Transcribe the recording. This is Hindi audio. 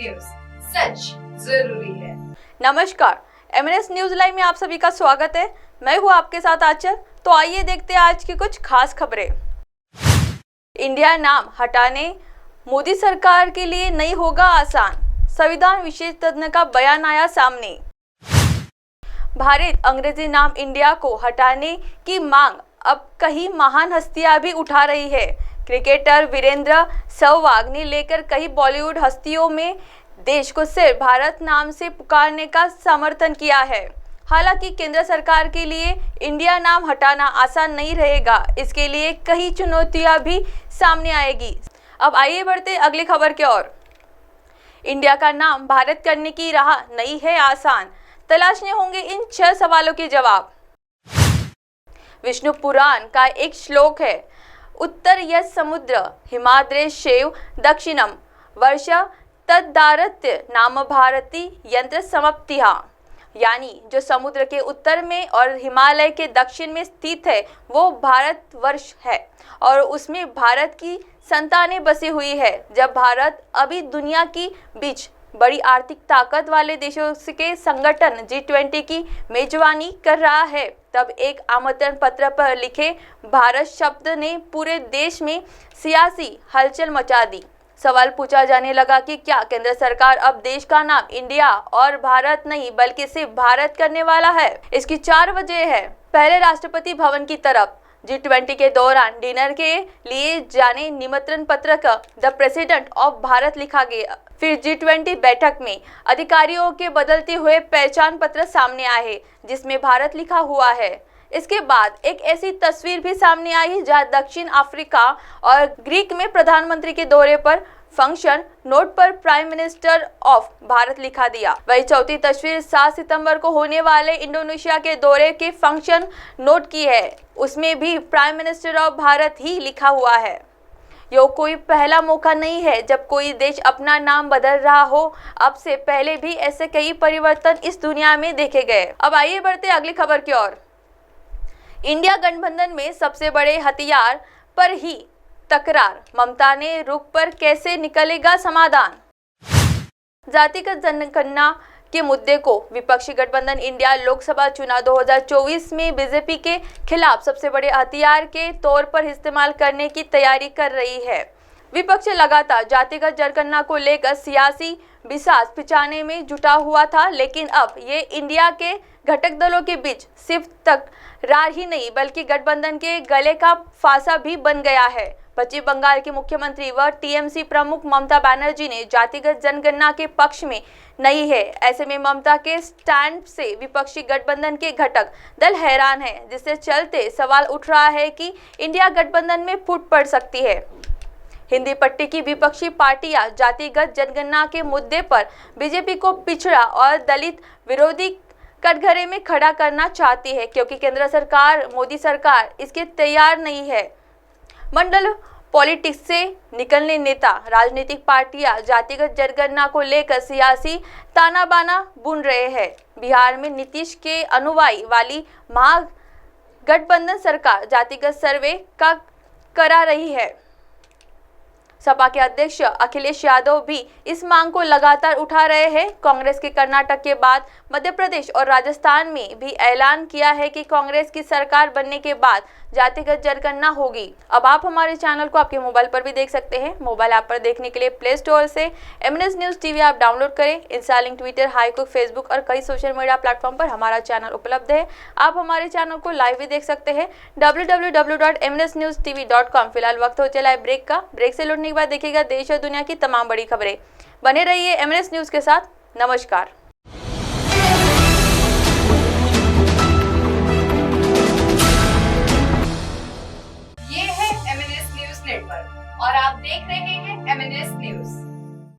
न्यूज, सच जरूरी है। नमस्कार, एमएनएस न्यूज लाइव में आप सभी का स्वागत है। मैं हूँ आपके साथ आंचल। तो आइए देखते हैं आज की कुछ खास खबरें। इंडिया नाम हटाने मोदी सरकार के लिए नहीं होगा आसान, संविधान विशेषज्ञ का बयान आया सामने। भारत अंग्रेजी नाम इंडिया को हटाने की मांग अब कई महान हस्तियां भी उठा रही है। क्रिकेटर वीरेंद्र सहवाग ने लेकर कई बॉलीवुड हस्तियों में देश को सिर्फ भारत नाम से पुकारने का समर्थन किया है। हालांकि केंद्र सरकार के लिए इंडिया नाम हटाना आसान नहीं रहेगा, इसके लिए कई चुनौतियां भी सामने आएगी। अब आइए बढ़ते अगली खबर की ओर। इंडिया का नाम भारत करने की राह नहीं है आसान, तलाशने होंगे इन 6 सवालों के जवाब। विष्णु पुराण का एक श्लोक है, उत्तर यत् समुद्र हिमाद्रेशेव दक्षिणम वर्ष तद्दारत्य नाम भारती यंत्र समाप्तिहा। यानी जो समुद्र के उत्तर में और हिमालय के दक्षिण में स्थित है वो भारतवर्ष है और उसमें भारत की संतानें बसी हुई है। जब भारत अभी दुनिया की बीच बड़ी आर्थिक ताकत वाले देशों के संगठन G20 की मेजबानी कर रहा है, तब एक आमंत्रण पत्र पर लिखे भारत शब्द ने पूरे देश में सियासी हलचल मचा दी। सवाल पूछा जाने लगा कि क्या केंद्र सरकार अब देश का नाम इंडिया और भारत नहीं बल्कि सिर्फ भारत करने वाला है। इसकी 4 वजह है। पहले, राष्ट्रपति भवन की तरफ G20 के दौरान डिनर के लिए जाने निमंत्रण पत्र का द प्रेसिडेंट ऑफ भारत लिखा गया। फिर G20 बैठक में अधिकारियों के बदलते हुए पहचान पत्र सामने आए जिसमें भारत लिखा हुआ है। इसके बाद एक ऐसी तस्वीर भी सामने आई जहां दक्षिण अफ्रीका और ग्रीक में प्रधानमंत्री के दौरे पर फंक्शन नोट पर प्राइम मिनिस्टर ऑफ भारत लिखा दिया। वही चौथी तस्वीर 7 सितंबर को होने वाले इंडोनेशिया के दौरे के फंक्शन नोट की है, उसमें भी प्राइम मिनिस्टर ऑफ भारत ही लिखा हुआ है। यह कोई पहला मौका नहीं है जब कोई देश अपना नाम बदल रहा हो। अब से पहले भी ऐसे कई परिवर्तन इस दुनिया में देखे गए। अब आइए बढ़ते अगली खबर की ओर। इंडिया गठबंधन में सबसे बड़े हथियार पर ही तकरार, ममता ने रुख पर कैसे निकलेगा समाधान। जातिगत जनगणना के मुद्दे को विपक्षी गठबंधन इंडिया लोकसभा चुनाव 2024 में बीजेपी के खिलाफ सबसे बड़े हथियार के तौर पर इस्तेमाल करने की तैयारी कर रही है। विपक्ष लगातार जातिगत जनगणना को लेकर सियासी बिसात पिचाने में जुटा हुआ था, लेकिन अब ये इंडिया के घटक दलों के बीच सिर्फ तकरार ही नहीं बल्कि गठबंधन के गले का फांसा भी बन गया है। पश्चिम बंगाल की मुख्यमंत्री व टीएमसी प्रमुख ममता बनर्जी ने जातिगत जनगणना के पक्ष में नहीं है। ऐसे में ममता के स्टैंड से विपक्षी गठबंधन के घटक दल हैरान है, जिससे चलते सवाल उठ रहा है कि इंडिया गठबंधन में फूट पड़ सकती है। हिंदी पट्टी की विपक्षी पार्टियां जातिगत जनगणना के मुद्दे पर बीजेपी को पिछड़ा और दलित विरोधी कटघरे में खड़ा करना चाहती है, क्योंकि केंद्र सरकार, मोदी सरकार इसके तैयार नहीं है। मंडल पॉलिटिक्स से निकलने नेता राजनीतिक पार्टियां जातिगत जनगणना को लेकर सियासी तानाबाना बुन रहे हैं। बिहार में नीतीश के अनुयायी वाली महागठबंधन सरकार जातिगत सर्वे का करा रही है। सपा के अध्यक्ष अखिलेश यादव भी इस मांग को लगातार उठा रहे हैं। कांग्रेस के कर्नाटक के बाद मध्य प्रदेश और राजस्थान में भी ऐलान किया है कि कांग्रेस की सरकार बनने के बाद जातिगत जनगणना होगी। अब आप हमारे चैनल को आपके मोबाइल पर भी देख सकते हैं। मोबाइल ऐप पर देखने के लिए प्ले स्टोर से MNS news TV app download करें। इंस्टा, लिंक, ट्विटर, हाईकुक, फेसबुक और कई सोशल मीडिया प्लेटफॉर्म पर हमारा चैनल उपलब्ध है। आप हमारे चैनल को लाइव भी देख सकते हैं www.mnsnewstv.com। फिलहाल वक्त हो चला है ब्रेक का। ब्रेक से लौटने के बाद देखिएगा देश और दुनिया की तमाम बड़ी खबरें। बने रहिए एमएनएस न्यूज के साथ। नमस्कार।